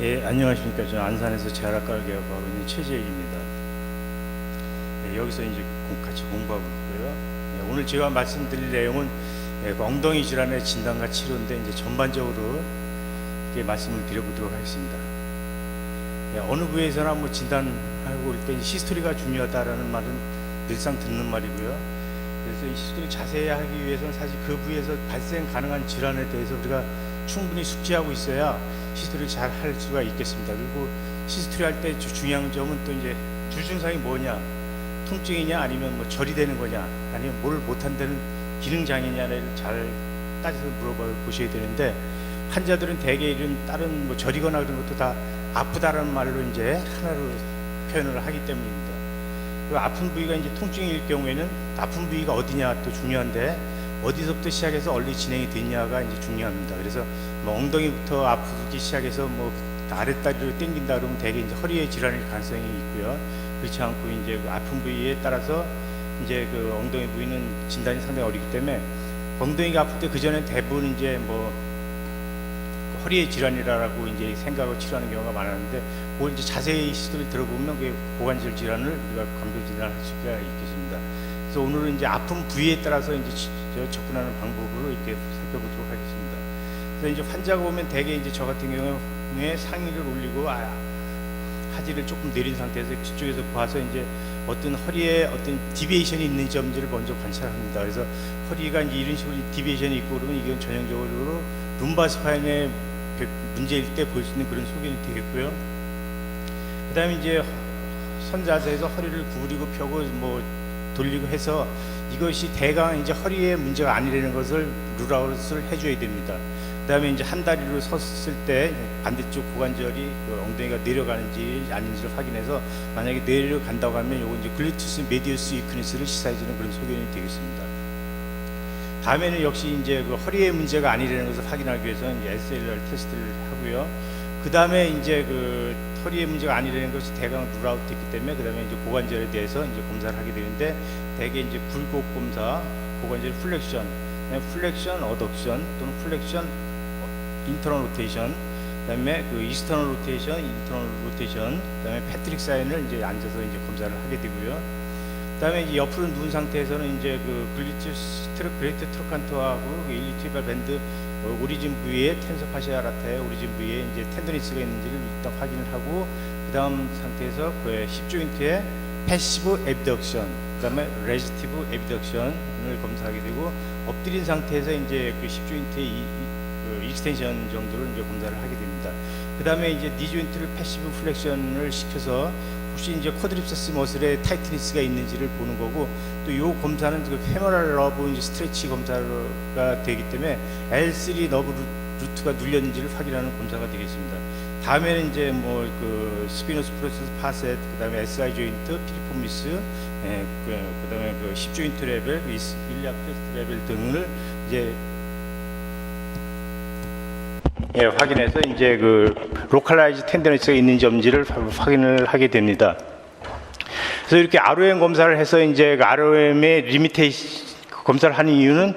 예, 안녕하십니까. 저는 안산에서 재활학과를 개업하고 있는 최재익입니다. 예, 여기서 이제 같이 공부하고 있고요. 예, 오늘 제가 말씀드릴 내용은 그 엉덩이 질환의 진단과 치료인데 이제 전반적으로 이렇게 말씀을 드려보도록 하겠습니다. 예, 어느 부위에서나 뭐 진단하고 올 때 히스토리가 중요하다라는 말은 늘상 듣는 말이고요. 그래서 이 히스토리 자세히 하기 위해서는 사실 그 부위에서 발생 가능한 질환에 대해서 우리가 충분히 숙지하고 있어야 히스토리를 잘 할 수가 있겠습니다. 그리고 히스토리 할 때 중요한 점은 또 이제 주증상이 뭐냐, 통증이냐 아니면 뭐 절이 되는 거냐 아니면 뭘 못한다는 기능장애냐를 잘 따져서 물어봐 보셔야 되는데, 환자들은 대개 이런 다른 뭐 절이거나 그런 것도 다 아프다라는 말로 이제 하나로 표현을 하기 때문입니다. 그 아픈 부위가 이제 통증일 경우에는 아픈 부위가 어디냐 또 중요한데, 어디서부터 시작해서 얼리 진행이 됐냐가 이제 중요합니다. 그래서 뭐 엉덩이부터 아프기 시작해서 뭐 아랫다리로 당긴다 그러면 대개 이제 허리의 질환일 가능성이 있고요. 그렇지 않고 이제 그 아픈 부위에 따라서 이제 그 엉덩이 부위는 진단이 상당히 어렵기 때문에, 엉덩이가 아플 때 그 전에 대부분 이제 뭐 허리의 질환이라고 이제 생각하고 치료하는 경우가 많았는데, 그걸 이제 자세히 히스토리를 들어보면 그 고관절 질환을 우리가 감별 진단할 수가 있겠습니다. 그래서 오늘은 이제 아픈 부위에 따라서 이제 접근하는 방법으로 이렇게 살펴보도록 하겠습니다. 그래서 이제 환자가 오면 대개 이제 저 같은 경우에 상의를 올리고 하지를 조금 내린 상태에서 뒤쪽에서 봐서 이제 어떤 허리에 어떤 디비에이션이 있는 점들을 먼저 관찰합니다. 그래서 허리가 이제 이런 식으로 디비에이션이 있고 그러면 이건 전형적으로 룸바 스파인의 문제일 때 볼 수 있는 그런 소견이 되겠고요. 그 다음에 이제 선자세에서 허리를 구부리고 펴고 뭐 돌리고 해서 이것이 대강 이제 허리에 문제가 아니라는 것을 룰아웃을 해줘야 됩니다. 그 다음에 이제 한 다리로 섰을 때 반대쪽 고관절이 그 엉덩이가 내려가는지 아닌지를 확인해서, 만약에 내려간다고 하면 요거 이제 글루티스 메디우스 위크니스를 시사해주는 그런 소견이 되겠습니다. 다음에는 역시 이제 그 허리의 문제가 아니라는 것을 확인하기 위해서는 이제 SLR 테스트를 하고요. 그 다음에 이제 그 허리의 문제가 아니라는 것이 대강 룰아웃 됐기 때문에, 그 다음에 이제 고관절에 대해서 이제 검사를 하게 되는데, 대개 이제 굴곡 검사, 고관절 플렉션, 어덕션 또는 플렉션, 인터널 로테이션, 그다음에 그 이스터널 로테이션, 인터널 로테이션, 그다음에 패트릭 사인을 이제 앉아서 이제 검사를 하게 되고요. 그다음에 이제 옆으로 누운 상태에서는 이제 그 글리투스 그레이트 트로칸터하고 일리티발 밴드 오리진 부위에 텐서 파시아 라타의 오리진 부위에 이제 텐더니스가 있는지를 일단 확인을 하고, 그다음 상태에서 그 힙 조인트의 패시브 에비덕션, 그다음에 레지티브 에비덕션을 검사하게 되고, 엎드린 상태에서 이제 그 힙 조인트의 익스텐션 정도를 이제 검사를 하게 됩니다. 그다음에 이제 니 조인트를 패시브 플렉션을 시켜서 혹시 이제 쿼드립세스 머슬에 타이트니스가 있는지를 보는 거고, 또 이 검사는 그 페모랄 러브 이제 스트레치 검사가 되기 때문에 L3 너브 루트가 눌렸는지를 확인하는 검사가 되겠습니다. 다음에는 이제 뭐 그 스피노스 프로세스 파셋, 그다음에 SI 조인트, 피리포미스, 그다음에 그 힙 조인트 레벨, 일리아 프레스트 레벨 등을 이제 확인해서 이제 그 로컬라이즈 텐더니스가 있는지 없는지를 확인을 하게 됩니다. 그래서 이렇게 ROM 검사를 해서 이제 그 ROM의 리미테이션 검사를 하는 이유는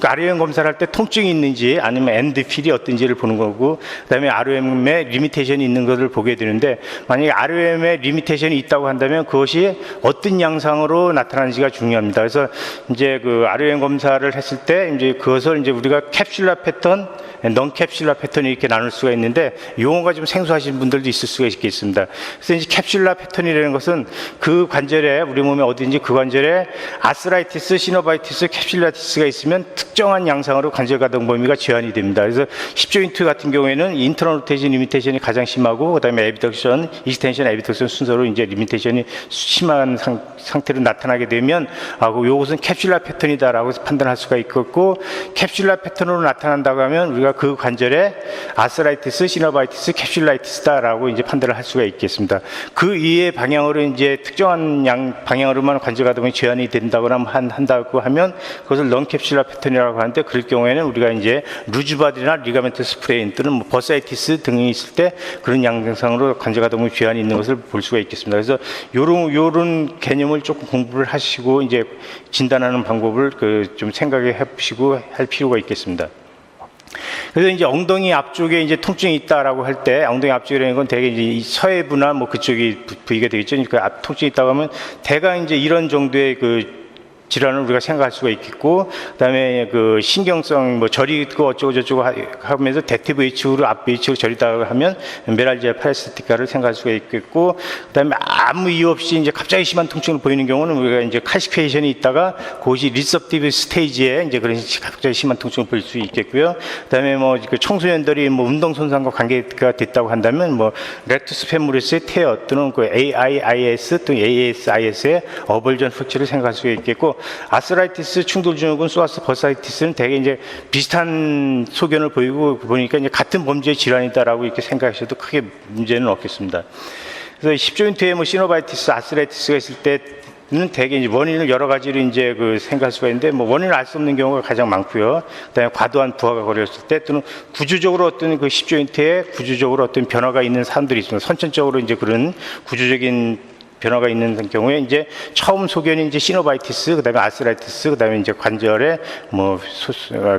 ROM 검사를 할 때 통증이 있는지 아니면 엔드필이 어떤지를 보는 거고, 그다음에 ROM에 리미테이션이 있는 것을 보게 되는데, 만약에 ROM에 리미테이션이 있다고 한다면 그것이 어떤 양상으로 나타나는지가 중요합니다. 그래서 이제 그 ROM 검사를 했을 때 이제 그것을 이제 우리가 캡슐라 패턴, 넌 캡슐라 패턴이 이렇게 나눌 수가 있는데, 용어가 좀 생소하신 분들도 있을 수가 있겠습니다. 그래서 이제 캡슐라 패턴이라는 것은 그 관절에, 우리 몸에 어딘지 그 관절에 아스라이티스, 시노바이티스, 캡슐라티스가 있으면 특정한 양상으로 관절 가동 범위가 제한이 됩니다. 그래서 힙 조인트 같은 경우에는 인터널 로테이션 리미테이션이 가장 심하고, 그다음에 에비덕션, 익스텐션, 에비덕션 순서로 이제 리미테이션이 심한 상태로 나타나게 되면 요것은 캡슐라 패턴이다라고 판단할 수가 있겠고, 캡슐라 패턴으로 나타난다고 하면 우리가 그 관절에 아스라이티스, 시노바이티스, 캡슐라이티스다라고 이제 판단을 할 수가 있겠습니다. 그 이의 방향으로 이제 특정한 방향으로만 관절 가동이 제한이 된다고 한다고 하면 그것을 넌 캡슐라 패턴이라고 하는데, 그럴 경우에는 우리가 이제 루즈바디나 리가멘트 스프레인 또는 뭐 버사이티스 등이 있을 때 그런 양상으로 관절 가동의 제한이 있는 것을 볼 수가 있겠습니다. 그래서 요런 개념을 조금 공부를 하시고 이제 진단하는 방법을 좀 생각해 보시고 할 필요가 있겠습니다. 그래서 이제 엉덩이 앞쪽에 이제 통증이 있다라고 할 때, 엉덩이 앞쪽이라는 건 대개 이제 이 서해부나 뭐 그쪽이 부위가 되겠죠. 그러니까 통증이 있다고 하면 대가 이제 이런 정도의 그 질환을 우리가 생각할 수가 있겠고, 그다음에 그 신경성 뭐 저리고 어쩌고 저쩌고 하면서 대퇴부 H로 앞 H로 저리다가 하면 메랄지아 파라시티카를 생각할 수가 있겠고, 그다음에 아무 이유 없이 이제 갑자기 심한 통증을 보이는 경우는 우리가 이제 칼시피케이션이 있다가 그것이 리셉티브 스테이지에 이제 그런 갑자기 심한 통증을 보일 수 있겠고요. 그다음에 뭐 그 청소년들이 뭐 운동 손상과 관계가 됐다고 한다면 뭐 레투스 페모리스의 테어 또는 그 AIIS 또는 ASIS의 어벌전 흑치를 생각할 수가 있겠고, 아스라이티스 충돌 증후군, 소아스 버사이티스는 대개 이제 비슷한 소견을 보니까 이제 같은 범죄의 질환이다라고 이렇게 생각하셔도 크게 문제는 없겠습니다. 그래서 십조인트에 뭐 시노바이티스, 아스라이티스가 있을 때는 대개 이제 원인을 여러 가지로 이제 그 생각할 수가 있는데, 뭐 원인을 알 수 없는 경우가 가장 많고요. 그다음에 과도한 부하가 걸렸을 때 또는 구조적으로 어떤 그 십조인트에 구조적으로 어떤 변화가 있는 사람들이 있습니다. 선천적으로 이제 그런 구조적인 변화가 있는 경우에 이제 처음 소견이 이제 시노바이티스, 그다음에 아스라이티스, 그다음에 이제 관절에 뭐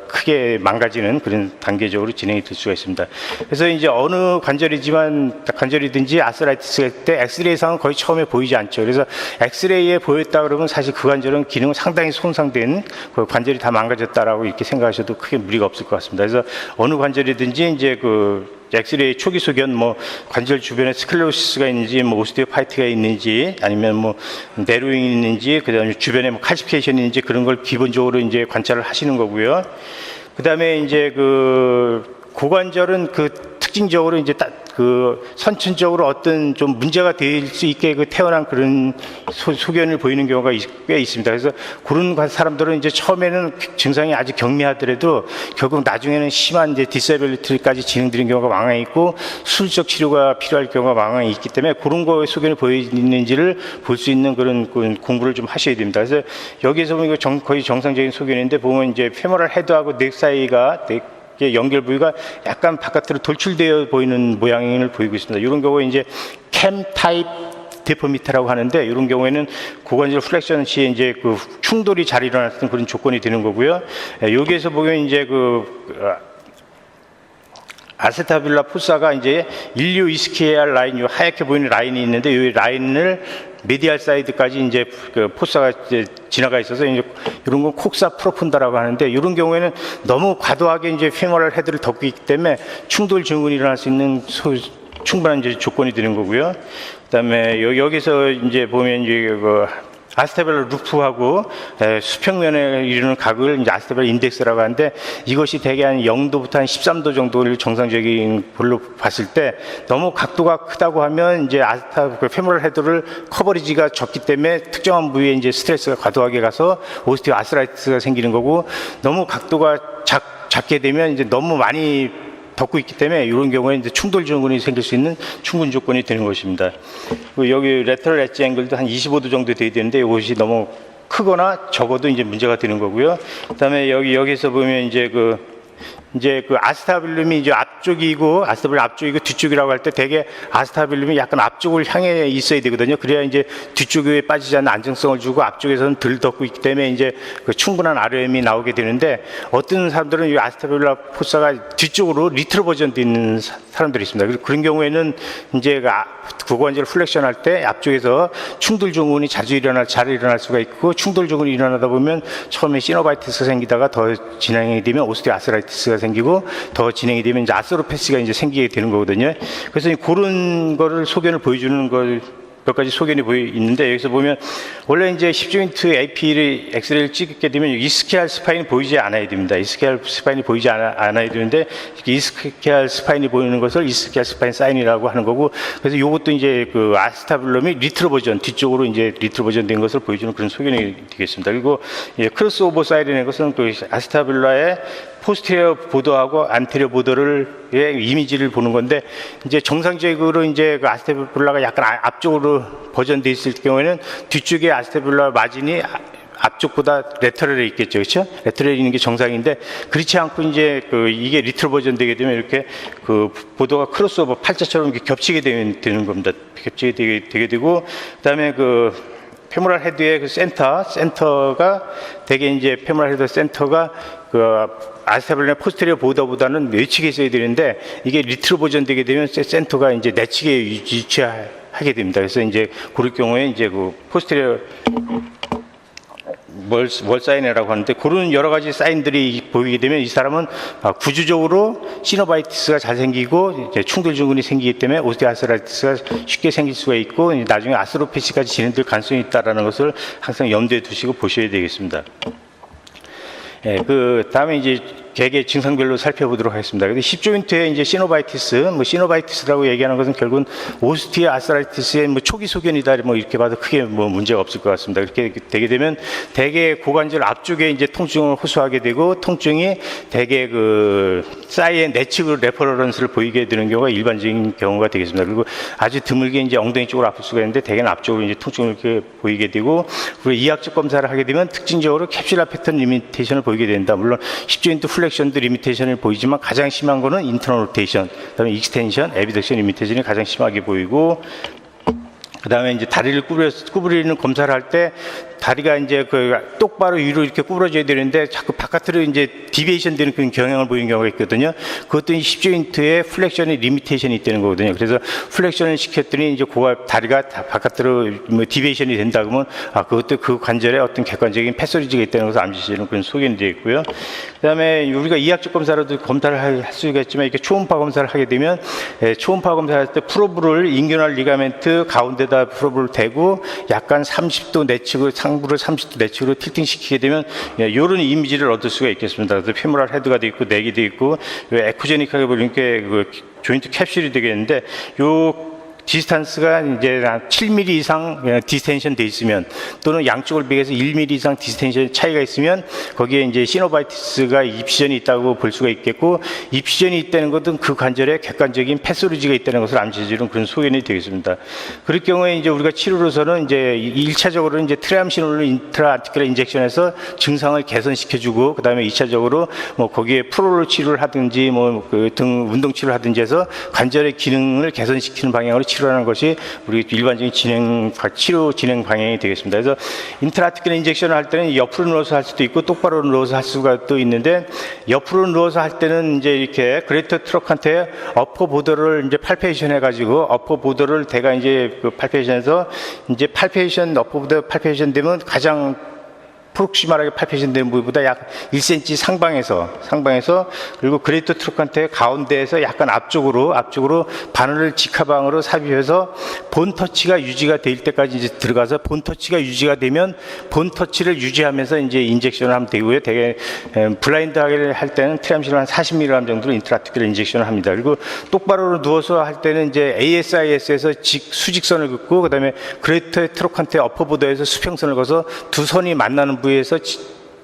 크게 망가지는 그런 단계적으로 진행이 될 수가 있습니다. 그래서 이제 어느 관절이든지 아스라이티스가 있을 때 엑스레이상은 거의 처음에 보이지 않죠. 그래서 엑스레이에 보였다 그러면 사실 그 관절은 기능은 상당히 손상된 그 관절이 다 망가졌다라고 이렇게 생각하셔도 크게 무리가 없을 것 같습니다. 그래서 어느 관절이든지 이제 그 엑스레이 초기 소견, 뭐 관절 주변에 스클레로시스가 있는지, 뭐 오스티오파이트가 있는지, 아니면 뭐 내로잉이 있는지, 그다음에 주변에 뭐 칼시피케이션이 있는지 그런 걸 기본적으로 이제 관찰을 하시는 거고요. 그다음에 이제 그 고관절은 그 특징적으로 이제 그 선천적으로 어떤 좀 문제가 될 수 있게 그 태어난 그런 소견을 보이는 경우가 꽤 있습니다. 그래서 그런 사람들은 이제 처음에는 증상이 아주 경미하더라도 결국 나중에는 심한 이제 디세빌리티까지 진행되는 경우가 많이 있고, 수술적 치료가 필요할 경우가 많이 있기 때문에 그런 거에 소견이 보이는지를 볼 수 있는 그런 공부를 좀 하셔야 됩니다. 그래서 여기에서 보면 거의 정상적인 소견인데, 보면 이제 페모럴 헤드하고 넥 사이가 연결 부위가 약간 바깥으로 돌출되어 보이는 모양을 보이고 있습니다. 이런 경우에 이제 캠 타입 데포미터라고 하는데, 이런 경우에는 고관절 플렉션 시에 이제 그 충돌이 잘 일어났던 그런 조건이 되는 거고요. 여기에서 보면 이제 아세타빌라 포사가 이제 일류 이스키에알 라인, 요 하얗게 보이는 라인이 있는데, 이 라인을 메디알 사이드까지 이제 그 포사가 이제 지나가 있어서 이제 이런 건 콕사 프로푼다라고 하는데, 이런 경우에는 너무 과도하게 이제 페모럴 헤드를 덮고 있기 때문에 충돌 증후군이 일어날 수 있는 충분한 이제 조건이 되는 거고요. 그다음에 여기서 이제 보면 이제 그 아스타벨라 루프하고 수평면에 이르는 각을 이제 아스타벨라 인덱스라고 하는데, 이것이 대개 한 0도부터 한 13도 정도를 정상적인 볼로 봤을 때, 너무 각도가 크다고 하면 이제 페모럴 헤드를 커버리지가 적기 때문에 특정한 부위에 이제 스트레스가 과도하게 가서 오스티오 아스라이티스가 생기는 거고, 너무 각도가 작게 되면 이제 너무 많이 덮고 있기 때문에 이런 경우에 이제 충돌 증후군이 생길 수 있는 충분 조건이 되는 것입니다. 여기 레터럴 엣지 앵글도 한 25도 정도 돼야 되는데, 이것이 너무 크거나 적어도 이제 문제가 되는 거고요. 그다음에 여기서 보면 이제 그 아스타빌룸이 이제 아스타빌룸 앞쪽이고 뒤쪽이라고 할 때 대개 아스타빌룸이 약간 앞쪽을 향해 있어야 되거든요. 그래야 이제 뒤쪽에 빠지지 않는 안정성을 주고 앞쪽에서는 덜 덮고 있기 때문에 이제 그 충분한 ROM이 나오게 되는데, 어떤 사람들은 이 아스타빌라 포사가 뒤쪽으로 리트로 버전되어 있는 사람들이 있습니다. 그런 경우에는 이제 고관절 플렉션 할 때 앞쪽에서 충돌 증후군이 잘 일어날 수가 있고, 충돌 증후군이 일어나다 보면 처음에 시노바이티스가 생기다가 더 진행이 되면 오스티오 아스라이티스가 생기고, 더 진행이 되면 이제 아스로패시가 이제 생기게 되는 거거든요. 그래서 그런 거를 소견을 보여주는 걸 몇 가지 소견이 있는데, 여기서 보면 원래 이제 십조인트 AP를 엑스레이를 찍게 되면 이스키알 스파인이 보이지 않아야 됩니다. 이스키알 스파인이 보이지 않아야 되는데, 이스키알 스파인이 보이는 것을 이스키알 스파인 사인이라고 하는 거고, 그래서 이것도 이제 그 아스타빌럼이 리트로 버전, 뒤쪽으로 이제 리트로 버전 된 것을 보여주는 그런 소견이 되겠습니다. 그리고 크로스오버 사이드라는 것은 그 아스타빌라의 포스테리어 보더하고 안테리어 보더의 이미지를 보는 건데, 이제 정상적으로 이제 그 아스타빌라가 약간 앞쪽으로 버전돼 있을 경우에는 뒤쪽에 아스타빌라 마진이 앞쪽보다 레터럴에 있겠죠, 그렇죠? 레터럴에 있는 게 정상인데, 그렇지 않고 이제 이게 리트로 버전 되게 되면 이렇게 그 보더가 크로스오버 팔자처럼 이렇게 겹치게 되는 겁니다. 겹치게 되게 되고, 그다음에 그 페모럴 헤드의 그 센터가 대개 이제 페모럴 헤드 센터가 그 아세블레나 포스테리어 보더보다는 내측에 있어야 되는데 이게 리트로 버전 되게 되면 센터가 이제 내측에 위치하게 됩니다. 그래서 이제 그럴 경우에 이제 그 포스테리어 월 사인이라고 하는데 그런 여러 가지 사인들이 보이게 되면 이 사람은 구조적으로 시노바이티스가 잘 생기고 이제 충돌 증후군이 생기기 때문에 오스티오아스라이티스가 쉽게 생길 수가 있고 나중에 아스로페시까지 진행될 가능성이 있다는 것을 항상 염두에 두시고 보셔야 되겠습니다. 예, 그 다음에 이제 개개 증상별로 살펴보도록 하겠습니다. 근데 힙조인트의 이제 시노바이티스, 시노바이티스라고 얘기하는 것은 결국은 오스티오아스라이티스의 초기 소견이다, 이렇게 봐도 크게 문제가 없을 것 같습니다. 이렇게 되게 되면 대개 고관절 앞쪽에 이제 통증을 호소하게 되고 통증이 대개 그 사이의 내측으로 레퍼런스를 보이게 되는 경우가 일반적인 경우가 되겠습니다. 그리고 아주 드물게 이제 엉덩이 쪽으로 아플 수가 있는데 대개는 앞쪽으로 이제 통증을 이렇게 보이게 되고 그리고 이학적 검사를 하게 되면 특징적으로 캡슐라 패턴 리미테이션을 보이게 된다. 물론 힙조인트 플렉션도 리미테이션을 보이지만 가장 심한 거는 인터널 로테이션, 그다음에 익스텐션, 에비덕션 리미테이션이 가장 심하게 보이고 그다음에 이제 다리를 구부리는 검사를 할 때 다리가 이제 그 똑바로 위로 이렇게 구부러져야 되는데 자꾸 바깥으로 이제 디베이션 되는 그런 경향을 보이는 경우가 있거든요. 그것도 힙조인트의 플렉션의 리미테이션이 있다는 거거든요. 그래서 플렉션을 시켰더니 이제 다리가 바깥으로 디베이션이 된다 그러면 그것도 그 관절에 어떤 객관적인 패소리지가 있다는 것을 암시하는 그런 소견이 되어 있고요. 그다음에 우리가 이학적 검사로도 검사를 할 수가 있지만 이렇게 초음파 검사를 하게 되면 초음파 검사를 할 때 프로브를 인규널 리가멘트 가운데다 프로브를 대고 약간 30도 내측으로 상부를 30도 내측으로 틸팅 시키게 되면 이런 이미지를 얻을 수가 있겠습니다. 그래서 페모랄 헤드가 되어 있고 넥이 되어 있고 에코제닉하게 보이는 게 그 조인트 캡슐이 되겠는데 요 디스탄스가 이제 7mm 이상 디스텐션 돼 있으면 또는 양쪽을 비교해서 1mm 이상 디스텐션 차이가 있으면 거기에 이제 시노바이티스가 입시전이 있다고 볼 수가 있겠고 입시전이 있다는 것은 그 관절에 객관적인 패소리지가 있다는 것을 암시해주는 그런 소견이 되겠습니다. 그럴 경우에 이제 우리가 치료로서는 이제 1차적으로 이제 트램신올로 인트라아티클 인젝션에서 증상을 개선시켜주고 그 다음에 2차적으로 거기에 프로롤 치료를 하든지 그 등 운동 치료를 하든지 해서 관절의 기능을 개선시키는 방향으로 치료하는 것이 우리 일반적인 치료 진행 방향이 되겠습니다. 그래서 인트라아티클 인젝션을 할 때는 옆으로 누워서 할 수도 있고 똑바로 누워서 할 수가 또 있는데 옆으로 누워서 할 때는 이제 이렇게 그레이터 트럭한테 어퍼 보더를 이제 팔페이션 해가지고 어퍼 보더를 대가 이제 그 팔페이션에서 이제 팔페이션 어퍼 보더 팔페이션 되면 가장 프록시말하게 팔페이션 되는 부위보다 약 1cm 상방에서 그리고 그레이터 트럭한테 가운데에서 약간 앞쪽으로 바늘을 직하방으로 삽입해서 본 터치가 유지가 될 때까지 이제 들어가서 본 터치가 유지가 되면 본 터치를 유지하면서 이제 인젝션을 하면 되고요. 되게 블라인드하게 할 때는 트램신을 한 40mg 정도로 인트라아티클 인젝션을 합니다. 그리고 똑바로 누워서 할 때는 이제 ASIS에서 수직선을 긋고 그다음에 그레이터 트럭한테 어퍼보더에서 수평선을 그어서 두 선이 만나는 부위에서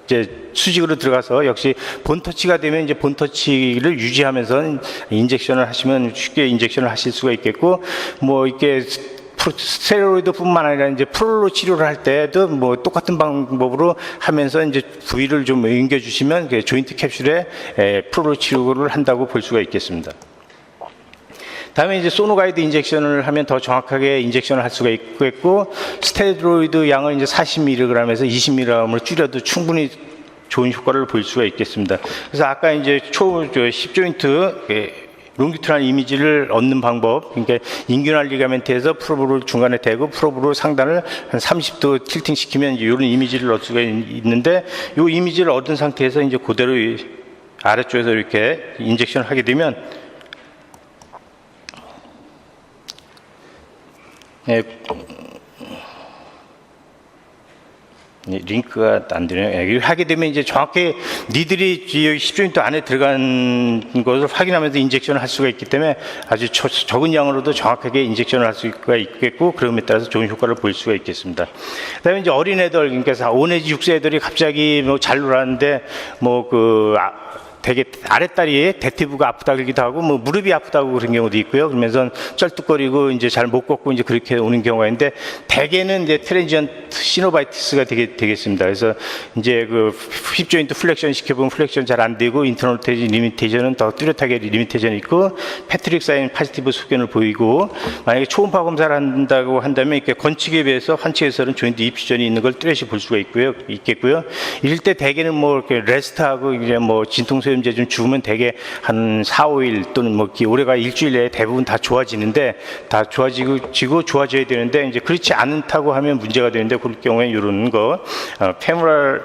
이제 수직으로 들어가서 역시 본터치가 되면 이제 본터치를 유지하면서 인젝션을 하시면 쉽게 인젝션을 하실 수가 있겠고 이렇게 스테로이드뿐만 아니라 이제 프롤로 치료를 할 때도 똑같은 방법으로 하면서 이제 부위를 좀 옮겨주시면 조인트 캡슐에 프롤로 치료를 한다고 볼 수가 있겠습니다. 다음에 이제 소노가이드 인젝션을 하면 더 정확하게 인젝션을 할 수가 있겠고 스테로이드 양을 이제 40mg에서 20mg으로 줄여도 충분히 좋은 효과를 볼 수가 있겠습니다. 그래서 아까 이제 힙조인트 롱기튜드한 이미지를 얻는 방법, 그러니까 인규널 리가멘트에서 프로브를 중간에 대고 프로브로 상단을 한 30도 틸팅 시키면 이런 이미지를 얻을 수가 있는데 이 이미지를 얻은 상태에서 이제 그대로 아래쪽에서 이렇게 인젝션을 하게 되면 링크가 안 되네요. 하게 되면 이제 정확히 니들이 힙조인트 안에 들어간 것을 확인하면서 인젝션을 할 수가 있기 때문에 아주 적은 양으로도 정확하게 인젝션을 할 수가 있겠고 그럼에 따라서 좋은 효과를 볼 수가 있겠습니다. 그다음에 이제 어린 애들, 그러니까 5 내지 6세 애들이 갑자기 잘 놀았는데 되게 아랫다리에 대퇴부가 아프다 그러기도 하고 무릎이 아프다고 그런 경우도 있고요. 그러면서 쩔뚝거리고 이제 잘 못 걷고 이제 그렇게 오는 경우가 있는데 대개는 이제 트랜지언트 시노바이티스가 되겠습니다. 그래서 이제 그 힙조인트 플렉션 시켜보면 플렉션 잘 안 되고 인터널 리미테이션은 더 뚜렷하게 리미테이션이 있고 패트릭 사인 포지티브 소견을 보이고 만약에 초음파 검사를 한다고 한다면 이렇게 건축에 비해서 환측에서는 조인트 입시전이 있는 걸 뚜렷이 볼 수가 있겠고요. 이럴 때 대개는 이렇게 레스트하고 이제 진통소 인플루엔자 좀 죽으면 대개 한 4, 5일 또는 뭐 올해가 일주일 내에 대부분 다 좋아지는데 다 좋아져야 되는데 이제 그렇지 않다고 하면 문제가 되는데 그럴 경우에 이런 거 페모랄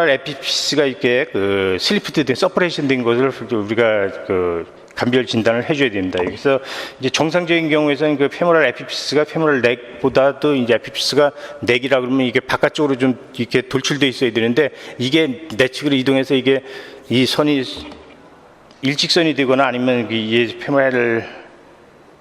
에피피스가 이렇게 그 슬리프트 된 서퍼레이션 된 것을 우리가 그 감별 진단을 해줘야 됩니다. 여기서 이제 정상적인 경우에서는 그 페모랄 에피피스가 페모랄 넥보다도 이제 에피피스가 넥이라 그러면 이게 바깥쪽으로 좀 이렇게 돌출돼 있어야 되는데 이게 내측으로 이동해서 이게 이 선이 일직선이 되거나 아니면 이 페모랄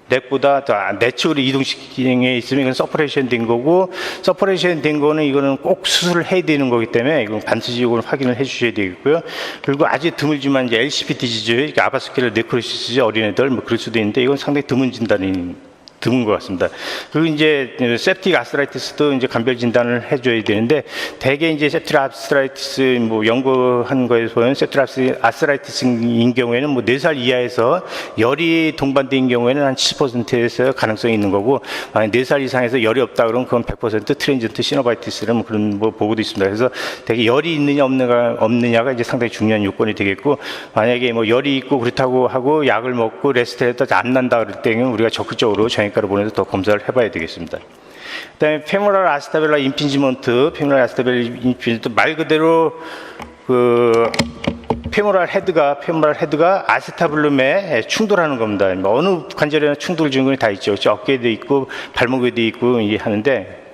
넥보다 더 내측으로 이동시키는 있으면 이건 서퍼레이션 된 거고, 서퍼레이션 된 거는 이거는 꼭 수술을 해야 되는 거기 때문에 이건 반드시 이걸 확인을 해 주셔야 되겠고요. 그리고 아주 드물지만 이제 LCP 디지즈, 아바스큘러 네크로시스 어린애들 뭐 그럴 수도 있는데 이건 상당히 드문 진단인 드문 것 같습니다. 그리고 이제 septic 아스라이티스도 이제 감별 진단을 해줘야 되는데 대개 이제 septic 아스라이티스 뭐 연구한 거에서 보면 septic 아스라이티스인 경우에는 뭐 4살 이하에서 열이 동반된 경우에는 한 70%에서 가능성이 있는 거고, 만약 4살 이상에서 열이 없다 그러면 그건 100% 트랜지언트 시노바이티스라는 그런 뭐 보고도 있습니다. 그래서 대개 열이 있느냐 없느냐가 이제 상당히 중요한 요건이 되겠고, 만약에 뭐 열이 있고 그렇다고 하고 약을 먹고 레스트해도 안 난다 그럴 때는 우리가 적극적으로 정형외과로 보내서 더 검사를 해봐야 되겠습니다. 그다음에 페모랄 아스타벨라 임핀지먼트, 페모랄 아스타벨라 임핀지먼트 말 그대로 그 페모랄 헤드가 아세타블룸에 충돌하는 겁니다. 어느 관절에나 충돌 증후군이 다 있죠. 어깨에도 있고 발목에도 있고 하는데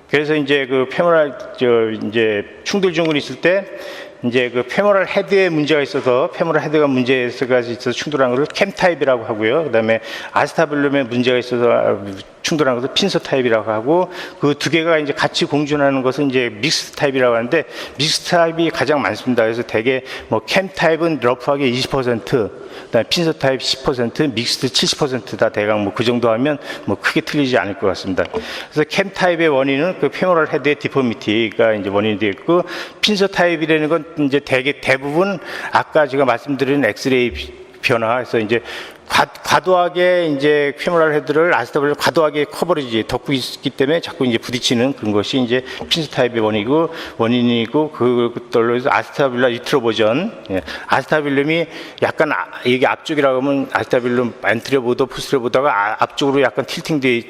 그래서 이제 그 페모랄 이제 충돌 증후군이 있을 때 이제 그 페모랄 헤드에 문제가 있어서 페모랄 헤드가 문제가 있어서 충돌한 것을 캠 타입이라고 하고요. 그다음에 아스타블룸에 문제가 있어서 충돌한 것을 핀서 타입이라고 하고, 그 두 개가 이제 같이 공존하는 것은 이제 믹스 타입이라고 하는데 믹스 타입이 가장 많습니다. 그래서 대개 뭐 캠 타입은 러프하게 20%, 그다음에 핀서 타입 10%, 믹스드 70%다 대강 뭐 그 정도 하면 뭐 크게 틀리지 않을 것 같습니다. 그래서 캠 타입의 원인은 그 페모랄 헤드의 디포미티가 이제 원인이 되겠고, 핀서 타입이라는 건 이제 대부분 아까 제가 말씀드린 엑스레이 변화해서 이제 과도하게 이제 페모랄 헤드를 아스타블을 과도하게 커버리지 덮고 있기 때문에 자꾸 이제 부딪히는 그런 것이 이제 핀서 타입의 원인이고 그것들로 해서 아스타빌라 리트로버전, 아스타빌름이 약간 이게 앞쪽이라고 하면 아스타빌름 안트레보더 포스트레보다가 앞쪽으로 약간 틸팅돼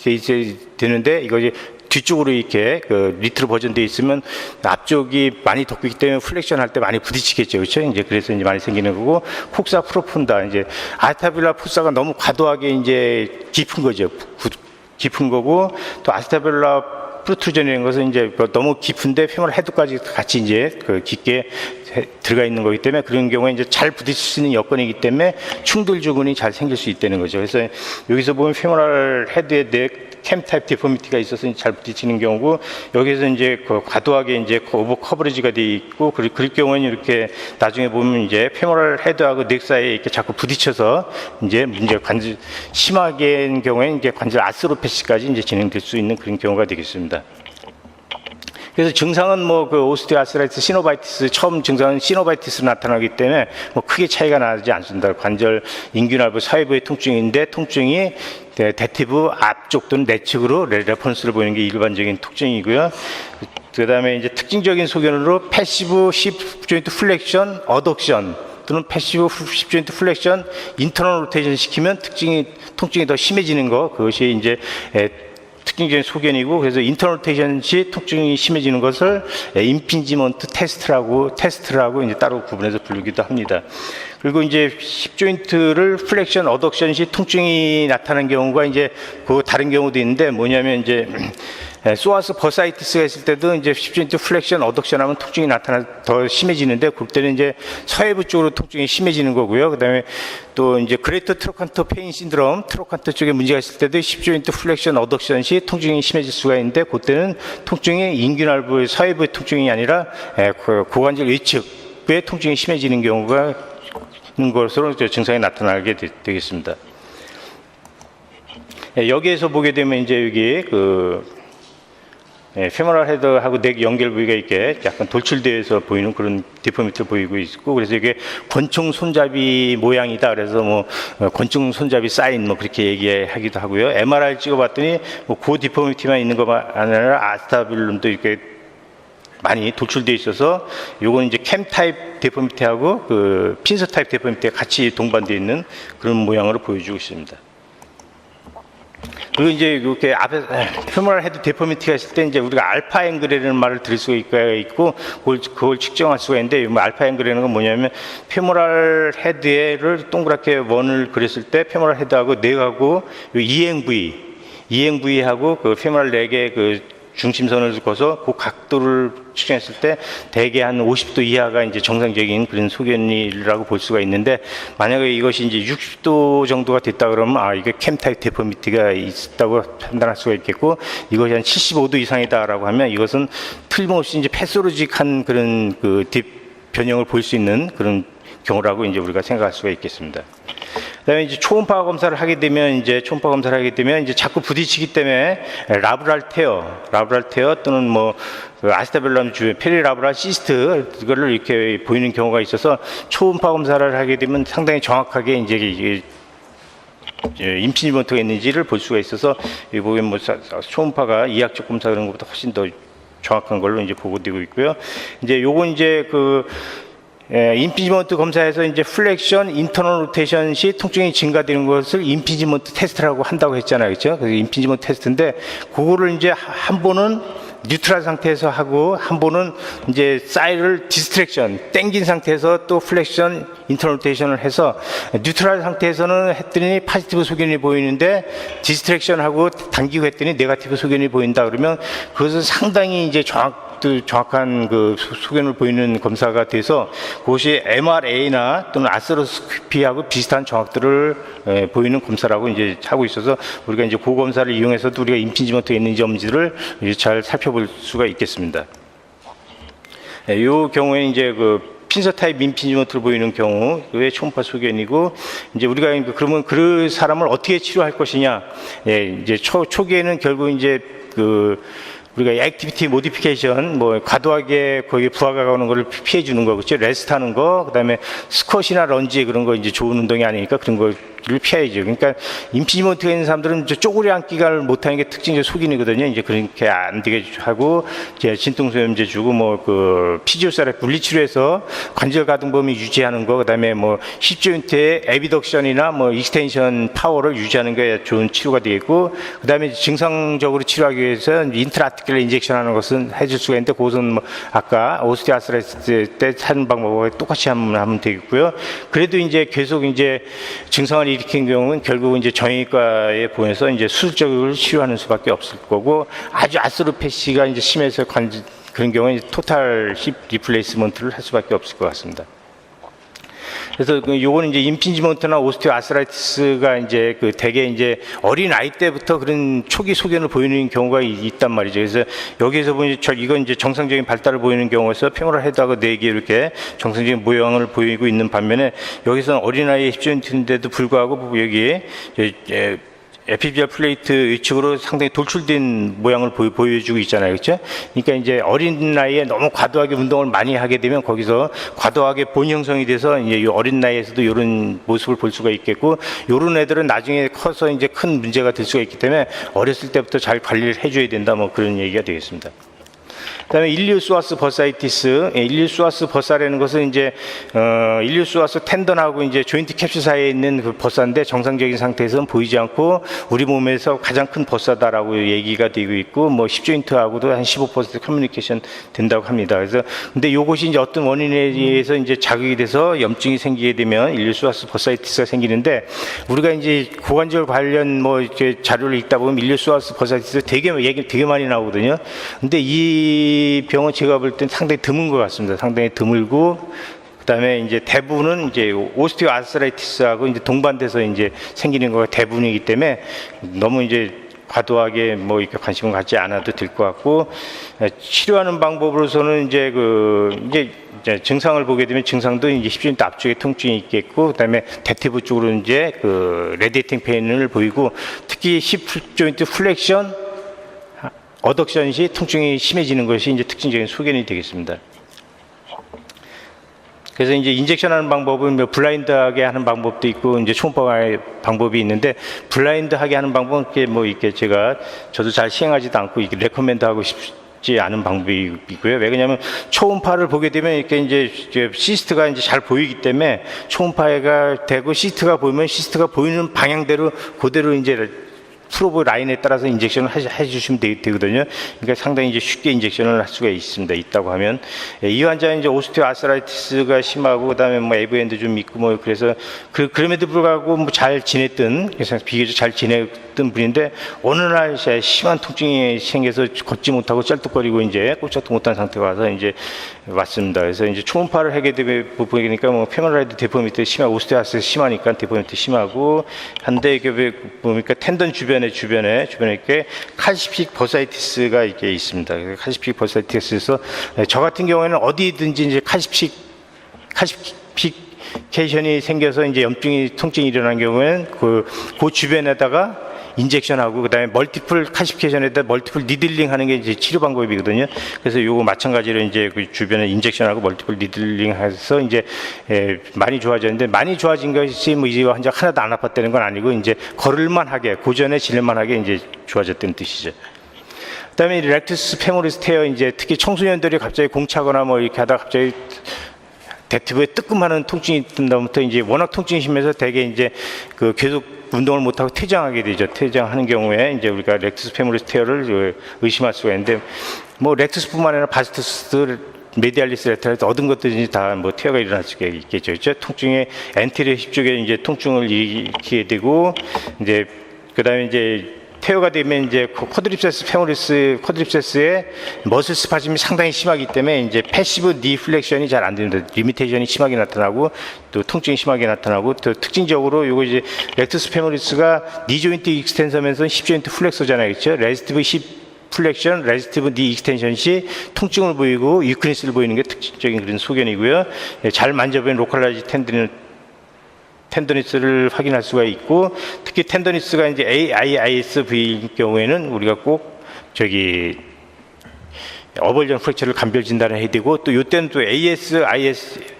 있어야 되는데 이거 이제 뒤쪽으로 이렇게 그 리트로 버전되어 있으면 앞쪽이 많이 덮고 있기 때문에 플렉션 할 때 많이 부딪히겠죠. 그렇죠? 이제 그래서 이제 많이 생기는 거고, 폭사 프로푼다. 이제 아스타빌라 폭사가 너무 과도하게 이제 깊은 거죠. 깊은 거고, 또 아스타빌라 프루트루전이라는 것은 이제 너무 깊은데 페모랄 헤드까지 같이 이제 그 깊게 들어가 있는 거기 때문에 그런 경우에 이제 잘 부딪힐 수 있는 여건이기 때문에 충돌 주근이 잘 생길 수 있다는 거죠. 그래서 여기서 보면 페모랄 헤드에 캠 타입 디포미티가 있어서 잘 부딪히는 경우고, 여기서 이제 그 과도하게 이제 오버 커버리지가 돼 있고, 그럴 경우에는 이렇게 나중에 보면 이제 페모랄 헤드하고 넥 사이에 이렇게 자꾸 부딪혀서 이제 문제 심하게인 경우에는 이제 관절 아스로페시까지 이제 진행될 수 있는 그런 경우가 되겠습니다. 그래서 증상은 뭐 그 오스티오아스라이티스, 시노바이티스, 처음 증상은 시노바이티스로 나타나기 때문에 뭐 크게 차이가 나지 않습니다. 관절 인규날부 사이부의 통증인데 조증이 대티브 앞쪽 또는 내측으로 레퍼런스를 보이는 게 일반적인 통증이고요. 그 다음에 이제 특징적인 소견으로 패시브 십 조인트 플렉션, 어덕션 또는 패시브 십 조인트 플렉션, 인터널 로테이션 시키면 통증이 더 심해지는 거, 그것이 이제 특징적인 소견이고, 그래서 인터널 로테이션 시 통증이 심해지는 것을 임핀지먼트 테스트라고 이제 따로 구분해서 부르기도 합니다. 그리고 이제 힙 조인트를 플렉션, 어덕션 시 통증이 나타나는 경우가 이제 그 다른 경우도 있는데, 뭐냐면 이제 소아스 버사이티스가 있을 때도 이제 힙 조인트 플렉션, 어덕션 하면 통증이 더 심해지는데, 그때는 이제 서해부 쪽으로 통증이 심해지는 거고요. 그다음에 또 이제 그레이터 트로칸터 페인 신드롬, 트로칸터 쪽에 문제가 있을 때도 힙 조인트 플렉션, 어덕션 시 통증이 심해질 수가 있는데, 그때는 통증이 인규날부의 서해부의 통증이 아니라 고관절 외측의 통증이 심해지는 경우가 있는 것으로 증상이 나타나게 되겠습니다. 여기에서 보게 되면 이제 여기 페모랄 헤드하고 넥 연결 부위가 이렇게 약간 돌출되어서 보이는 그런 디포미티를 보이고 있고, 그래서 이게 권총 손잡이 모양이다. 그래서 뭐 권총 손잡이 사인 뭐 그렇게 얘기하기도 하고요. MRI 찍어봤더니 뭐 그 디포미티만 있는 것만 아니라 아스타빌룸도 이렇게 많이 돌출되어 있어서 요건 이제 캠 타입 데포미티하고 그 핀서 타입 데포미티가 같이 동반되어 있는 그런 모양으로 보여주고 있습니다. 그리고 이제 이렇게 앞에 페모랄 헤드 데포미티가 있을 때 이제 우리가 알파 앵글이라는 말을 들을 수가 있고 그걸 측정할 수가 있는데 알파 앵글이라는 건 뭐냐면 페모랄 헤드를 동그랗게 원을 그렸을 때 페모랄 헤드하고 넥하고 이행부위하고 그 페모랄 넥의 그 중심선을 두고서 그 각도를 측정했을 때 대개 한 50도 이하가 이제 정상적인 그런 소견이라고 볼 수가 있는데, 만약에 이것이 이제 60도 정도가 됐다 그러면 이게 캠 타입 데포미티가 있다고 판단할 수가 있겠고, 이것이 한 75도 이상이다라고 하면 이것은 틀림없이 이제 패소로직한 그런 그 변형을 볼 수 있는 그런 경우라고 이제 우리가 생각할 수가 있겠습니다. 그다음에 이제 초음파 검사를 하게 되면 이제 자꾸 부딪히기 때문에 라브랄 테어 또는 뭐 아스타벨럼 주변 페리라브랄 시스트 이거를 이렇게 보이는 경우가 있어서 초음파 검사를 하게 되면 상당히 정확하게 이제 임피니먼트가 있는지를 볼 수가 있어서 여기 보면 뭐 초음파가 이학적 검사 그런 것보다 훨씬 더 정확한 걸로 이제 보고되고 있고요. 이제 요건 이제 임피지먼트 검사에서 이제 플렉션, 인터널 로테이션 시 통증이 증가되는 것을 임피지먼트 테스트라고 한다고 했잖아요. 그렇죠? 그래서 임피지먼트 테스트인데 그거를 이제 한 번은 뉴트럴 상태에서 하고 한 번은 이제 사이를 디스트랙션, 땡긴 상태에서 또 플렉션, 인터널 로테이션을 해서 뉴트럴 상태에서는 했더니 파지티브 소견이 보이는데 디스트랙션하고 당기고 했더니 네거티브 소견이 보인다 그러면 그것은 상당히 이제 정확한 그 소견을 보이는 검사가 돼서 그것이 MRA나 또는 아스트로스코피하고 비슷한 정확도를 보이는 검사라고 이제 하고 있어서 우리가 이제 그 검사를 이용해서도 우리가 임피지먼트가 있는지 없는지를 이제 잘 살펴볼 수가 있겠습니다. 이 경우에 이제 핀서 타입 임피지먼트를 보이는 경우의 초음파 소견이고, 이제 우리가 그러면 그 사람을 어떻게 치료할 것이냐. 이제 초기에는 결국 이제 우리가 액티비티 모디피케이션, 과도하게 거기에 부하가 가는 거를 피해 주는 거, 그렇죠? 레스트 하는 거, 그 다음에 스쿼시나 런지 그런 거 이제 좋은 운동이 아니니까 그런 거를 피해야죠. 그러니까 임피지먼트가 있는 사람들은 쪼그리 앉기가 못하는 게 특징적 소견이거든요. 이제 그렇게 안 되게 하고, 진통소염제 주고, 피지오세라피 물리치료해서 관절 가동 범위 유지하는 거, 그 다음에 힙조인트의 에비덕션이나 익스텐션 파워를 유지하는 게 좋은 치료가 되겠고, 그 다음에 증상적으로 치료하기 위해서 인트라아티큘러 인젝션 하는 것은 해줄 수가 있는데, 그것은 아까 오스티오아스라이티스 때 하는 방법과 똑같이 하면 되겠고요. 그래도 이제 계속 이제 증상을 일으킨 경우는 결국은 이제 정형외과에 보내서 이제 수술적으로 치료하는 수밖에 없을 거고, 아주 아스로페시가 이제 심해서 그런 경우는 토탈 힙 리플레이스먼트를 할 수밖에 없을 것 같습니다. 그래서 요거는 이제 임피지먼트나 오스티오아스라이티스가 이제 대개 이제 어린 아이 때부터 그런 초기 소견을 보이는 경우가 있단 말이죠. 그래서 여기에서 보니 이건 이제 정상적인 발달을 보이는 경우에서 페모랄 헤드하고 넥이 이렇게 정상적인 모양을 보이고 있는 반면에 여기서는 어린 아이의 힙조인트인데도 불구하고 여기에 에피비얼 플레이트 위쪽으로 상당히 돌출된 모양을 보여주고 있잖아요. 그렇죠? 그러니까 이제 어린 나이에 너무 과도하게 운동을 많이 하게 되면 거기서 과도하게 본 형성이 돼서 이제 어린 나이에서도 이런 모습을 볼 수가 있겠고, 이런 애들은 나중에 커서 이제 큰 문제가 될 수가 있기 때문에 어렸을 때부터 잘 관리를 해줘야 된다, 그런 얘기가 되겠습니다. 그다음에 일리오스와스 버사이티스, 일리오스와스 버사라는 것은 이제 일리오스와스 텐던하고 이제 조인트 캡슐 사이에 있는 그 버사인데 정상적인 상태에서는 보이지 않고 우리 몸에서 가장 큰 버사다라고 얘기가 되고 있고, 힙조인트하고도 한 15% 커뮤니케이션 된다고 합니다. 그래서 근데 이것이 이제 어떤 원인에 의해서 이제 자극이 돼서 염증이 생기게 되면 일리오스와스 버사이티스가 생기는데, 우리가 이제 고관절 관련 이렇게 자료를 읽다 보면 일리오스와스 버사이티스 얘기 되게 많이 나오거든요. 근데 이 병은 제가 볼 땐 상당히 드문 것 같습니다. 상당히 드물고, 그다음에 이제 대부분은 이제 오스티오아스라이티스하고 이제 동반돼서 이제 생기는 거가 대부분이기 때문에 너무 이제 과도하게 이렇게 관심을 갖지 않아도 될 것 같고, 치료하는 방법으로서는 이제 이제 증상을 보게 되면 증상도 이제 힙조인트 앞쪽에 통증이 있겠고, 그다음에 대퇴부 쪽으로 이제 레디에이팅 페인을 보이고, 특히 힙조인트 플렉션, 어덕션 시 통증이 심해지는 것이 이제 특징적인 소견이 되겠습니다. 그래서 이제 인젝션하는 방법은 블라인드하게 하는 방법도 있고 이제 초음파 방법이 있는데, 블라인드하게 하는 방법은 이렇게 제가 저도 잘 시행하지도 않고 이렇게 레코멘드하고 쉽지 않은 방법이고요. 왜 그러냐면 초음파를 보게 되면 이렇게 이제 시스트가 이제 잘 보이기 때문에 초음파가 되고 시스트가 보이면 시스트가 보이는 방향대로 그대로 이제 프로브 라인에 따라서 인젝션을 해주시면 되거든요. 그러니까 상당히 이제 쉽게 인젝션을 할 수가 있다고 하면, 이 환자는 이제 오스테오아스라이티스가 심하고, 그다음에 뭐 AVN도 좀 있고, 뭐 그래서 그럼에도 불구하고 뭐 잘 지냈던, 그래서 비교적 잘 지냈던 분인데, 어느 날 심한 통증이 생겨서 걷지 못하고 쩔뚝거리고 이제 꼼짝도 못한 상태가 와서 이제 왔습니다. 그래서 이제 초음파를 하게 되면 보니까 뭐 페모라이드 데포미터 심하고 오스테오아스라이티스 심하니까 데포미터 심하고 한데, 이게 보니까 텐던 주변에 이렇게 칼시픽 버사이티스가 이렇게 있습니다. 칼시픽 버사이티스에서 저 같은 경우에는 어디든지 이제 칼시피케이션이 생겨서 이제 통증이 일어난 경우에는 그 주변에다가 인젝션하고 그다음에 멀티플 칼시피케이션에다 멀티플 니들링 하는 게 이제 치료 방법이거든요. 그래서 요거 마찬가지로 이제 그 주변에 인젝션하고 멀티플 니들링 해서 이제 많이 좋아졌는데, 많이 좋아진 것이 뭐 이제 환자 하나도 안 아팠다는 건 아니고 이제 걸을만하게 고전에 지낼만하게 이제 좋아졌다는 뜻이죠. 그다음에 렉투스 페모리스 테어, 이제 특히 청소년들이 갑자기 공차거나 뭐 이렇게 하다가 갑자기 대퇴부에 뜨끔하는 통증이 든 다음부터 이제 워낙 통증이 심해서 대개 이제 그 계속 운동을 못하고 퇴장하게 되죠. 퇴장하는 경우에 이제 우리가 렉투스 페모리스 테어를 의심할 수가 있는데, 뭐 렉투스뿐만 아니라 바스투스, 메디알리스 레터럴에서 얻은 것들이 다 뭐 테어가 일어날 수가 있겠죠. 그렇죠? 통증의 엔테리어 힙 쪽에 이제 통증을 일으키게 되고, 이제 그다음에 이제 테어가 되면 이제 쿼드립세스 페모리스 쿼드립세스의 머슬 스파즘이 상당히 심하기 때문에 이제 패시브 디플렉션이 잘 안 됩니다. 리미테이션이 심하게 나타나고 또 통증이 심하게 나타나고, 또 특징적으로 요거 이제 렉투스 페모리스가 니 조인트 익스텐서면서 힙 조인트 플렉서잖아요. 그렇죠? 레지스티브 힙 플렉션, 레지스티브 니 익스텐션 시 통증을 보이고 유크니스를 보이는 게 특징적인 그런 소견이고요. 잘 만져보면 로컬라이즈 텐더니스를 확인할 수가 있고, 특히 텐더니스가 이제 AISV인 경우에는 우리가 꼭 어벌전 프랙처를 감별 진단을 해야 되고, 또 이때는 또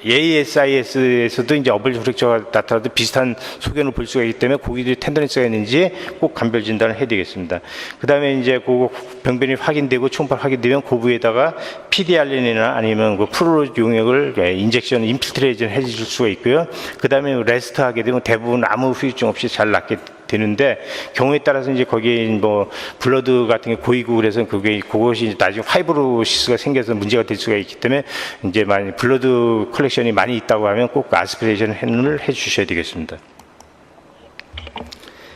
ASIS에서도 이제 어벌전 프랙처가 나타나도 비슷한 소견을 볼 수가 있기 때문에 고기들이 텐더니스가 있는지 꼭 감별 진단을 해야 되겠습니다. 그 다음에 이제 그 병변이 확인되고 초음파 확인되면 그 부에다가 PDRN이나 아니면 그 프로 용액을 인젝션, 인필트레이션 해줄 수가 있고요. 그 다음에 레스트 하게 되면 대부분 아무 후유증 없이 잘 낫게 되는데, 경우에 따라서 이제 거기에 뭐 블러드 같은 게 고이고 그래서 그것이 나중에 파이브로시스가 생겨서 문제가 될 수가 있기 때문에, 이제 만약 블러드 컬렉션이 많이 있다고 하면 꼭 아스피레이션을 해주셔야 되겠습니다.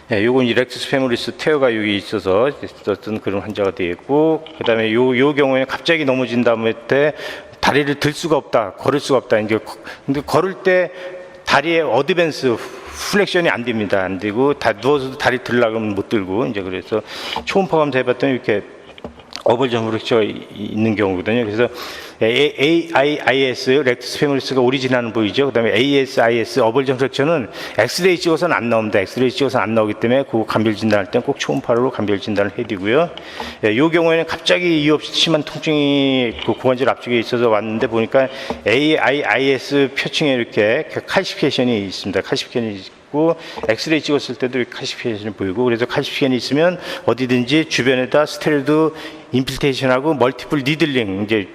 네, 요건 이제 렉투스 페모리스 테어가 여기 있어서 어떤 그런 환자가 되겠고, 그 다음에 요 경우에는 갑자기 넘어진 다음에 때 다리를 들 수가 없다, 걸을 수가 없다. 이제 근데 걸을 때 다리의 어드밴스 플렉션이 안 됩니다. 안 되고, 다 누워서도 다리 들라고는 못 들고, 이제 그래서 초음파 검사 해봤더니 이렇게 어벌전 프랙처가 있는 경우거든요. 그래서 AIS, 렉투스 페모리스가 오리지널은 보이죠. 그 다음에 ASIS, 어벌전 프랙처는 엑스레이 찍어서는 안 나옵니다. 엑스레이 찍어서 안 나오기 때문에 그 감별 진단할 때는 꼭 초음파로 감별 진단을 해야 되고요. 이 경우에는 갑자기 이유 없이 심한 통증이 그 고관절 앞쪽에 있어서 왔는데, 보니까 AIS 표층에 이렇게 칼시피케이션이 있습니다. 칼시피케이션이 있고, 엑스레이 찍었을 때도 칼시피케이션이 보이고, 그래서 칼시피케이션이 있으면 어디든지 주변에다 스테로이드 인필테이션하고 멀티플 니들링, 이제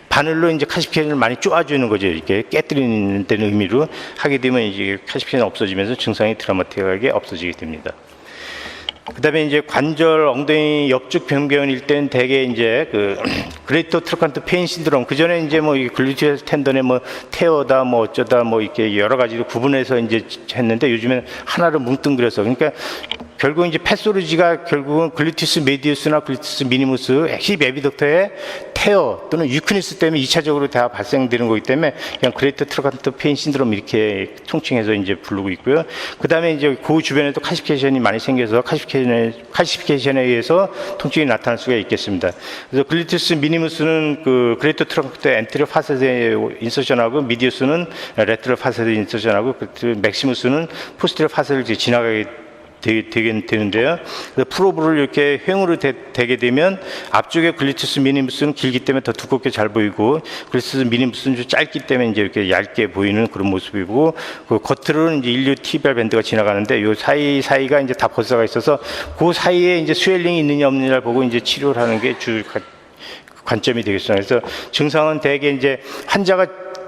바늘로 이제 칼시피케이션을 많이 쪼아주는 거죠. 이렇게 깨뜨리는 데는 의미로 하게 되면 이제 칼시피케이션이 없어지면서 증상이 드라마틱하게 없어지게 됩니다. 그 다음에 이제 관절 엉덩이 옆쪽 병변일 때는 대개 이제 그 그레이터 트로칸트 페인 신드롬, 그 전에 이제 뭐 글루티어스 텐던에 뭐 테어다 뭐 어쩌다 뭐 이렇게 여러 가지로 구분해서 이제 했는데, 요즘에는 하나로 뭉뚱그려서, 그러니까 결국 이제 패솔로지가 결국은 글루티스 메디우스나 글루티스 미니무스 힙 에비덕터의 테어 또는 유크니스 때문에 2차적으로 다 발생되는 거기 때문에 그냥 그레이터 트로칸트 페인 신드롬 이렇게 통칭해서 이제 부르고 있고요. 그 다음에 이제 그 주변에도 칼시피케이션이 많이 생겨서 칼시피케이션에 의해서 통증이 나타날 수가 있겠습니다. 그래서 글루티스 미니무스는 그 그레이터 트로칸트 엔테리어 파세드에 인서션하고, 미디우스는 레트럴 파세드 인서션하고, 맥시무스는 포스테리어 파세드를 지나가게 되는데요. 프로브를 이렇게 횡으로 대게 되면 앞쪽에 글루티스 미니무스는 길기 때문에 더 두껍게 잘 보이고, 글루티스 미니무스는 좀 짧기 때문에 이제 이렇게 얇게 보이는 그런 모습이고, 그 겉으로는 이제 일류 티비알 밴드가 지나가는데, 요 사이가 이제 다 벌사가 있어서 그 사이에 이제 스웰링이 있느냐 없느냐를 보고 이제 치료를 하는 게 관점이 되겠습니다. 그래서 증상은 대개 이제 환자가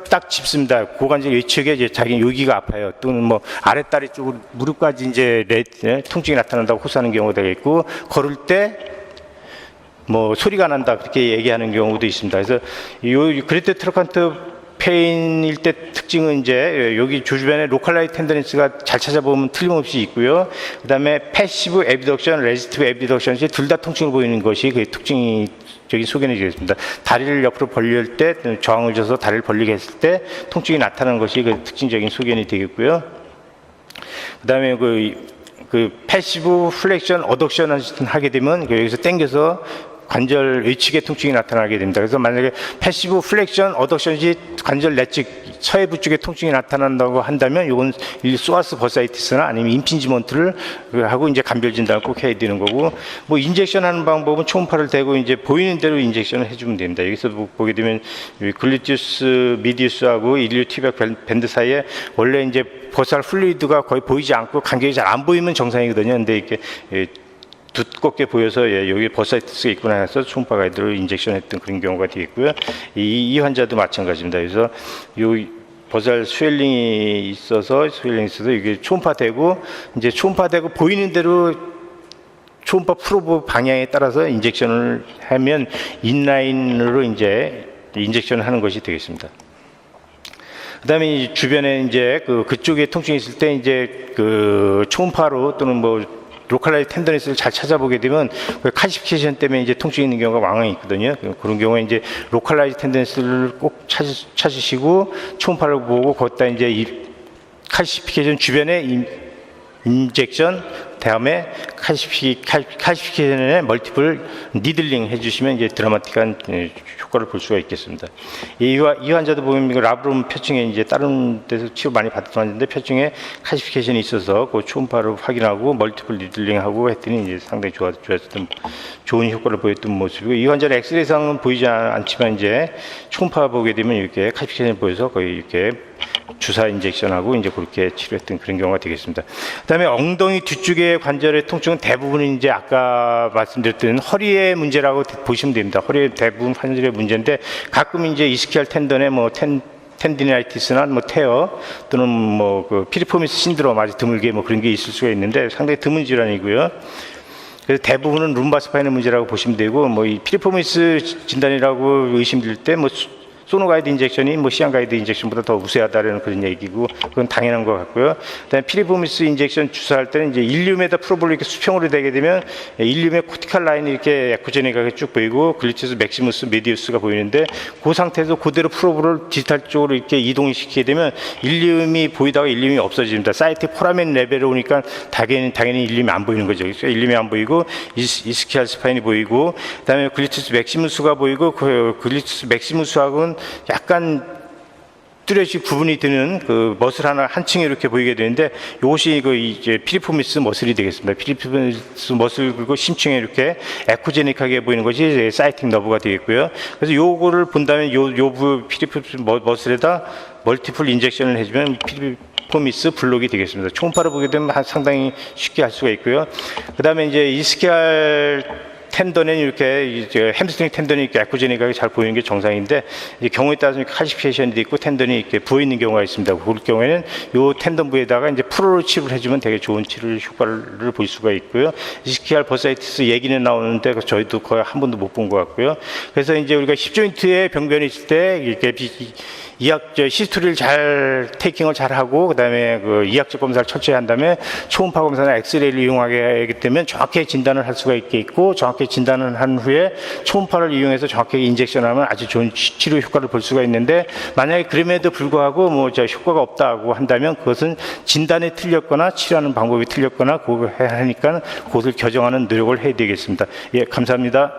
딱 짚습니다. 고관절 외측에 이제 자기 여기가 아파요. 또는 뭐 아랫다리 쪽으로 무릎까지 이제 통증이 나타난다고 호소하는 경우가 되겠고, 걸을 때 뭐 소리가 난다 그렇게 얘기하는 경우도 있습니다. 그래서 요 그레이트 트로칸트 페인일 때 특징은 이제 여기 주변에 로컬라이즈 텐더니스가 잘 찾아보면 틀림없이 있고요. 그다음에 패시브 에비덕션, 레지스티브 에비덕션이 둘 다 통증을 보이는 것이 그 특징적인 소견이 되겠습니다. 다리를 옆으로 벌릴 때, 저항을 줘서 다리를 벌리게 했을 때 통증이 나타나는 것이 그 특징적인 소견이 되겠고요. 그다음에 그 패시브 플렉션, 어덕션을 하게 되면 여기서 당겨서 관절 외측에 통증이 나타나게 됩니다. 그래서 만약에 패시브 플렉션, 어덕션이 관절 내측 서해부 쪽에 통증이 나타난다고 한다면 이건 소아스 버사이티스나 아니면 임핀지먼트를 하고 이제 감별 진단을 꼭 해야 되는 거고, 뭐 인젝션 하는 방법은 초음파를 대고 이제 보이는 대로 인젝션을 해주면 됩니다. 여기서 보게 되면 글루티우스 미디우스하고 일리오티biak 밴드 사이에 원래 이제 버살 플루이드가 거의 보이지 않고 간격이 잘 안 보이면 정상이거든요. 근데 이렇게 두껍게 보여서 여기 버사이티스가 있구나 해서 초음파 가이드로 인젝션 했던 그런 경우가 되겠고요. 이 환자도 마찬가지입니다. 그래서 요 버살 스웰링이 있어서 이게 초음파 되고 이제 초음파 되고 보이는 대로 초음파 프로브 방향에 따라서 인젝션을 하면 인라인으로 이제 인젝션을 하는 것이 되겠습니다. 그다음에 주변에 이제 그쪽에 통증이 있을 때 이제 그 초음파로 또는 뭐 로컬라이즈 텐더니스를 잘 찾아보게 되면 그 칼시피케이션 때문에 이제 통증이 있는 경우가 왕왕 있거든요. 그런 경우에 이제 로컬라이즈 텐더니스를 꼭 찾으시고 초음파를 보고 거기다 이제 이 칼시피케이션 주변에 인젝션 다음에 칼시피케이션에 멀티플 니들링 해주시면 이제 드라마틱한 효과를 볼 수가 있겠습니다. 이 환자도 보면 라브롬 표층에 이제 다른 데서 치료 많이 받던 환자인데 표층에 칼시피케이션이 있어서 그 초음파로 확인하고 멀티플 니들링하고 했더니 이제 상당히 좋았던 좋은 효과를 보였던 모습이고, 이 환자는 엑스레이상은 보이지 않지만 이제 초음파 보게 되면 이렇게 칼시피케이션이 보여서 거의 이렇게 주사 인젝션하고 이제 그렇게 치료했던 그런 경우가 되겠습니다. 그다음에 엉덩이 뒤쪽의 관절의 통증은 대부분은 이제 아까 말씀드렸던 허리의 문제라고 보시면 됩니다. 허리의 대부분 관절의 문제인데 가끔 이제 이스키알 텐던에 뭐 텐디나이티스나 뭐 테어 또는 뭐 그 피리포미스 신드롬 아주 드물게 뭐 그런 게 있을 수가 있는데 상당히 드문 질환이고요. 그래서 대부분은 룸바 스파인의 문제라고 보시면 되고, 뭐 이 피리포미스 진단이라고 의심될 때 뭐 소노가이드 인젝션이 뭐 시안 가이드 인젝션보다 더 우세하다라는 그런 얘기고, 그건 당연한 것 같고요. 그다음에 피리포미스 인젝션 주사할 때는 이제 일륨에다 프로볼로 이렇게 수평으로 되게 되면 일륨의 코티칼 라인이 이렇게 에코제닉하게 쭉 보이고 글리치스 맥시무스 메디우스가 보이는데, 그 상태에서 그대로 프로볼을 디지털 쪽으로 이렇게 이동시키게 되면 일륨이 보이다가 일륨이 없어집니다. 사이트 포라멘 레벨에 오니까 당연히 일륨이 안 보이는 거죠. 그러니까 일륨이 안 보이고 이스키알 스파인이 보이고, 그다음에 글리치스 맥시무스가 보이고, 그 글리치스 맥시무스하고는 약간 뚜렷이 구분이 되는 그 머슬 한 층이 이렇게 보이게 되는데, 이것이 그 이제 피리포미스 머슬이 되겠습니다. 피리포미스 머슬 그리고 심층에 이렇게 에코제닉하게 보이는 것이 사이팅 너브가 되겠고요. 그래서 요거를 본다면 요 피리포미스 머슬에다 멀티플 인젝션을 해주면 피리포미스 블록이 되겠습니다. 초음파로 보게 되면 상당히 쉽게 할 수가 있고요. 그 다음에 이제 이스키알 텐던은 이렇게 햄스트링 텐던이 이렇게 에코제닉하게 잘 보이는 게 정상인데, 이제 경우에 따라서 칼시피케이션이 있고 텐던이 이렇게 부어 있는 경우가 있습니다. 그럴 경우에는 이 텐던 부에다가 이제 프로로 치료를 해주면 되게 좋은 치료 효과를 볼 수가 있고요. 이스키알 버사이티스 얘기는 나오는데 저희도 거의 한 번도 못 본 것 같고요. 그래서 이제 우리가 힙조인트에 병변이 있을 때 이렇게 히스토리를 잘 테이킹을 잘 하고, 그다음에 그 이학적 검사를 철저히 한 다음에 초음파 검사나 엑스레이를 이용하게 하기 때문에 정확하게 진단을 할 수가 있고, 정확하게 진단을 한 후에 초음파를 이용해서 정확하게 인젝션하면 아주 좋은 치료 효과를 볼 수가 있는데, 만약에 그럼에도 불구하고 뭐 효과가 없다고 한다면 그것은 진단이 틀렸거나 치료하는 방법이 틀렸거나 그거 해야 하니까 그것을 교정하는 노력을 해야 되겠습니다. 예, 감사합니다.